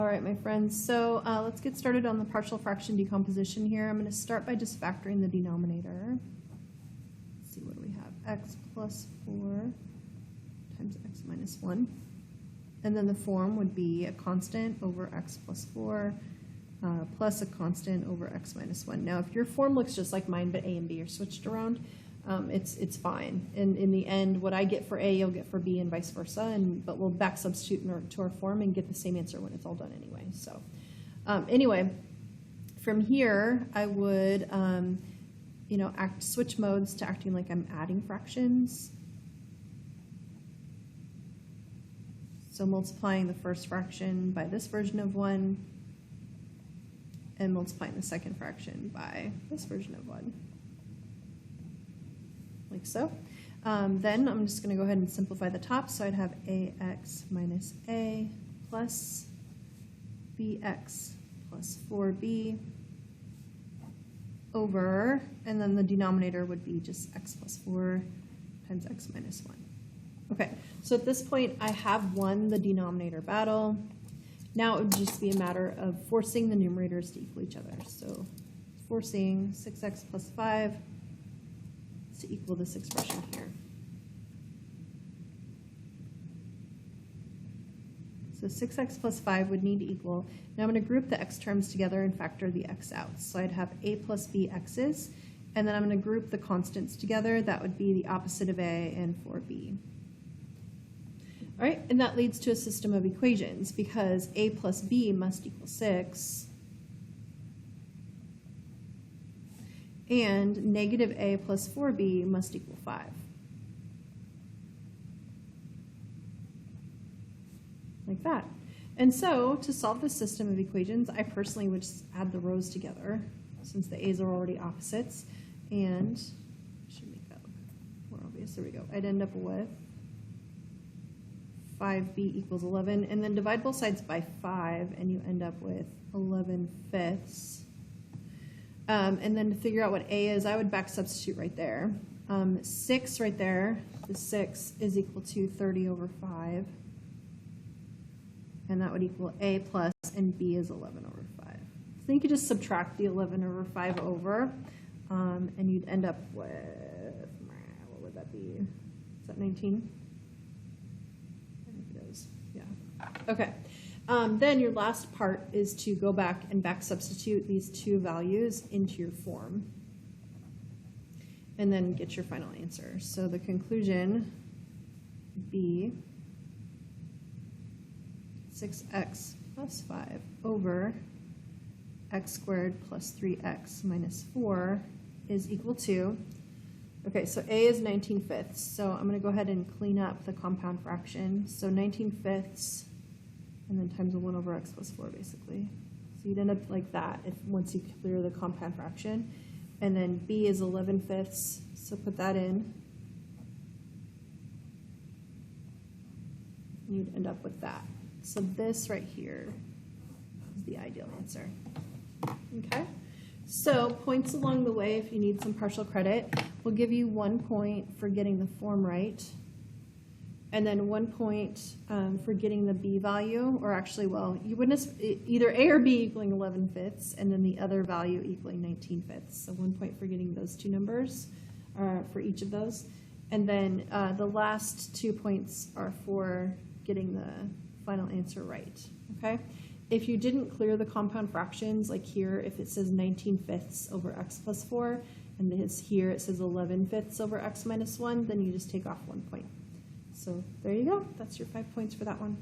All right, my friends, so let's get started on the partial fraction decomposition here. I'm going to start by just factoring the denominator. Let's see, what do we have? X plus 4 times x minus 1. And then the form would be a constant over x plus 4 plus a constant over x minus 1. Now, if your form looks just like mine, but a and b are switched around, it's fine. And in the end, what I get for a, you'll get for b, and vice versa. But we'll back substitute to our form and get the same answer when it's all done anyway. So anyway, from here, I would switch modes to acting like I'm adding fractions. So multiplying the first fraction by this version of 1, and multiplying the second fraction by this version of 1. Like so. Then I'm just going to go ahead and simplify the top. So I'd have ax minus a plus bx plus 4b over, and then the denominator would be just x plus 4 times x minus 1. Okay, so at this point I have won the denominator battle. Now it would just be a matter of forcing the numerators to equal each other. So forcing 6x plus 5 to equal this expression here. So 6x plus 5 would need to equal. Now I'm going to group the x terms together and factor the x out. So I'd have a plus b x's, and then I'm going to group the constants together. That would be the opposite of a and 4b. All right, and that leads to a system of equations because a plus b must equal 6. And negative a plus 4b must equal 5. Like that. And so, to solve this system of equations, I personally would just add the rows together, since the a's are already opposites, and I should make that look more obvious. There we go. I'd end up with 5b equals 11, and then divide both sides by 5, and you end up with 11/5. And then to figure out what a is, I would back substitute right there. 6 right there, the 6 is equal to 30 over 5. And that would equal a plus, and b is 11 over 5. So you could just subtract the 11 over 5 over, and you'd end up with, what would that be? Is that 19? I think it is, yeah. Okay. Then your last part is to go back and back substitute these two values into your form and then get your final answer. So the conclusion would be 6x plus 5 over x squared plus 3x minus 4 is equal to, okay, so a is 19/5. So I'm going to go ahead and clean up the compound fraction. So 19/5 and then times 1 over x plus 4, basically. So you'd end up like that once you clear the compound fraction. And then b is 11/5, so put that in. And you'd end up with that. So this right here is the ideal answer. Okay? So points along the way, if you need some partial credit, we'll give you 1 point for getting the form right. And then 1 point for getting the b value, or actually, well, you wouldn't either a or b equaling 11/5, and then the other value equaling 19/5. So 1 point for getting those two numbers for each of those. And then the last 2 points are for getting the final answer right, okay? If you didn't clear the compound fractions, like here, if it says 19/5 over x plus 4, and here it says 11/5 over x minus 1, then you just take off 1 point. So there you go. That's your 5 points for that one.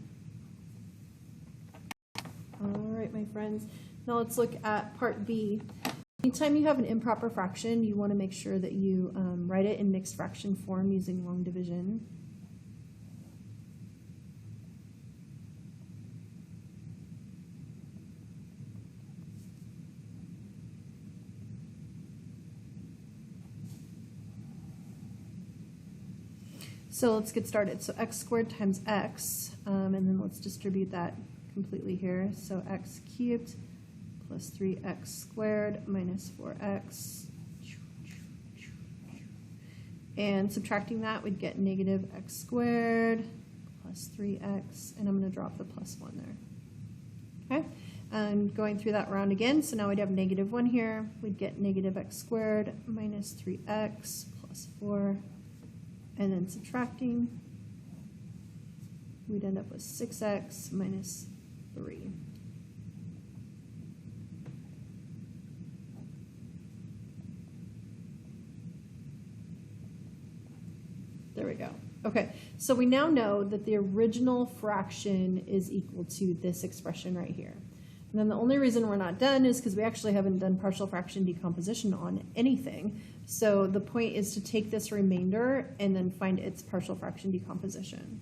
All right, my friends. Now let's look at part B. Anytime you have an improper fraction, you want to make sure that you write it in mixed fraction form using long division. So let's get started. So x squared times x, and then let's distribute that completely here. So x cubed plus 3x squared minus 4x. And subtracting that, we'd get negative x squared plus 3x, and I'm going to drop the plus 1 there. Okay, and going through that round again, so now we'd have -1 here. We'd get -x² minus 3x plus 4, and then subtracting, we'd end up with 6x minus 3. There we go. Okay, so we now know that the original fraction is equal to this expression right here. And then the only reason we're not done is because we actually haven't done partial fraction decomposition on anything. So the point is to take this remainder and then find its partial fraction decomposition.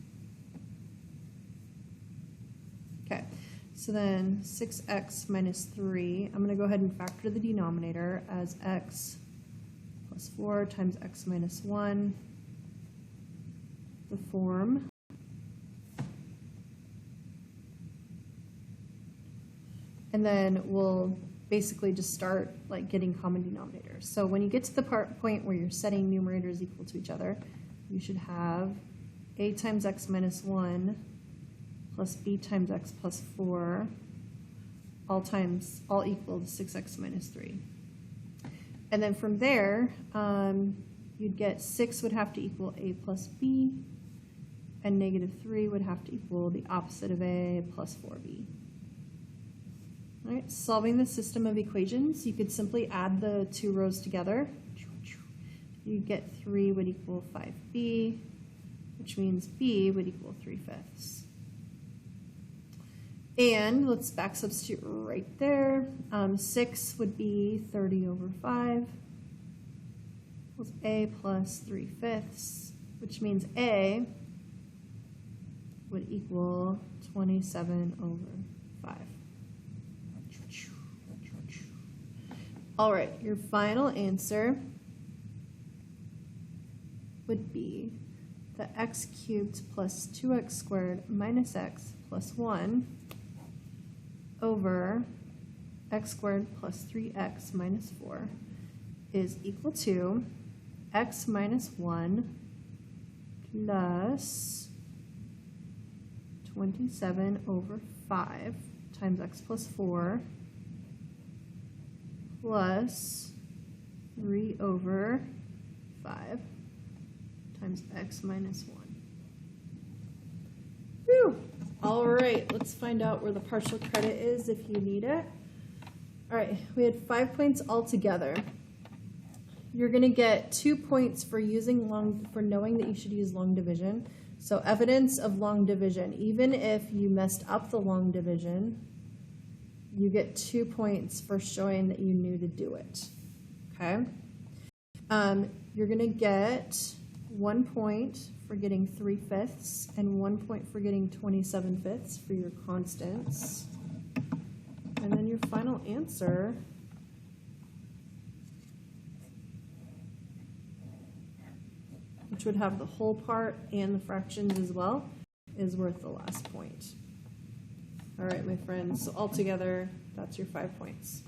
Okay, so then 6x minus 3, I'm going to go ahead and factor the denominator as x plus 4 times x minus 1. The form and then we'll basically just start like getting common denominators. So when you get to the point where you're setting numerators equal to each other, you should have a times x minus 1 plus b times x plus 4 all equal to 6x minus 3. And then from there, you'd get 6 would have to equal a plus b, and -3 would have to equal the opposite of a plus 4b. All right, solving the system of equations, you could simply add the two rows together. You'd get 3 would equal 5b, which means b would equal 3/5. And let's back substitute right there. 6 would be 30 over 5 equals a plus 3/5, which means a would equal 27 over 5. All right, your final answer would be the x cubed plus 2x squared minus x plus 1 over x squared plus 3x minus 4 is equal to x minus 1 plus 27 over 5 times x plus 4 plus 3 over 5 times x minus 1. Whew. All right, let's find out where the partial credit is if you need it. All right, we had 5 points altogether. You're going to get 2 points for knowing that you should use long division. So evidence of long division, even if you messed up the long division, you get 2 points for showing that you knew to do it. Okay? You're going to get 1 point for getting 3/5 and 1 point for getting 27/5 for your constants. And then your final answer which would have the whole part and the fractions as well, is worth the last point. All right, my friends, so altogether, that's your 5 points.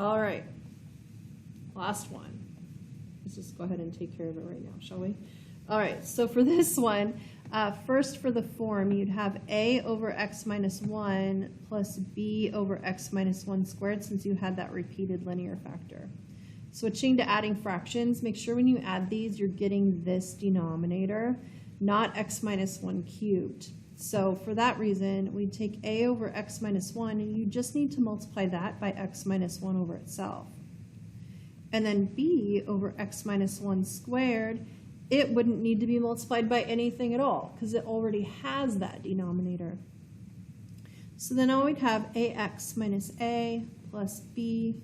All right, last one. Let's just go ahead and take care of it right now, shall we? All right, so for this one, first for the form, you'd have a over x minus 1 plus b over x minus 1 squared, since you had that repeated linear factor. Switching to adding fractions, make sure when you add these, you're getting this denominator, not x minus 1 cubed. So for that reason, we take a over x minus 1, and you just need to multiply that by x minus 1 over itself. And then b over x minus 1 squared, it wouldn't need to be multiplied by anything at all, because it already has that denominator. So then now we'd have ax minus a plus b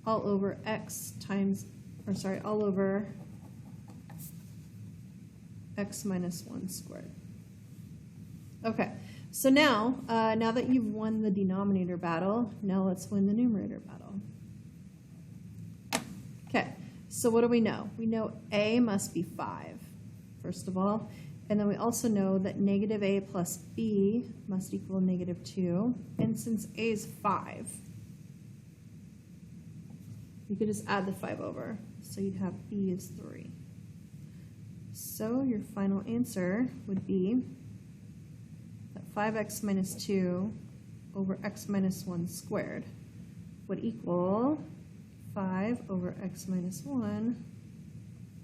all over all over x minus 1 squared. Okay, so now that you've won the denominator battle, now let's win the numerator battle. Okay, so what do we know? We know a must be 5, first of all, and then we also know that negative a plus b must equal negative 2, and since a is 5, you could just add the 5 over, so you'd have b is 3. So your final answer would be that 5x minus 2 over x minus 1 squared would equal 5 over x minus 1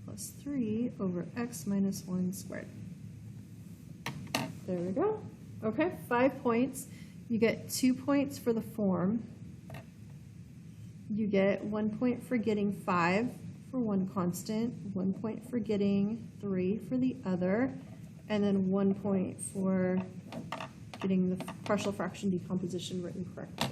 plus 3 over x minus 1 squared. There we go. Okay, 5 points. You get 2 points for the form. You get 1 point for getting 5 for one constant, 1 point for getting 3 for the other, and then 1 point for getting the partial fraction decomposition written correctly.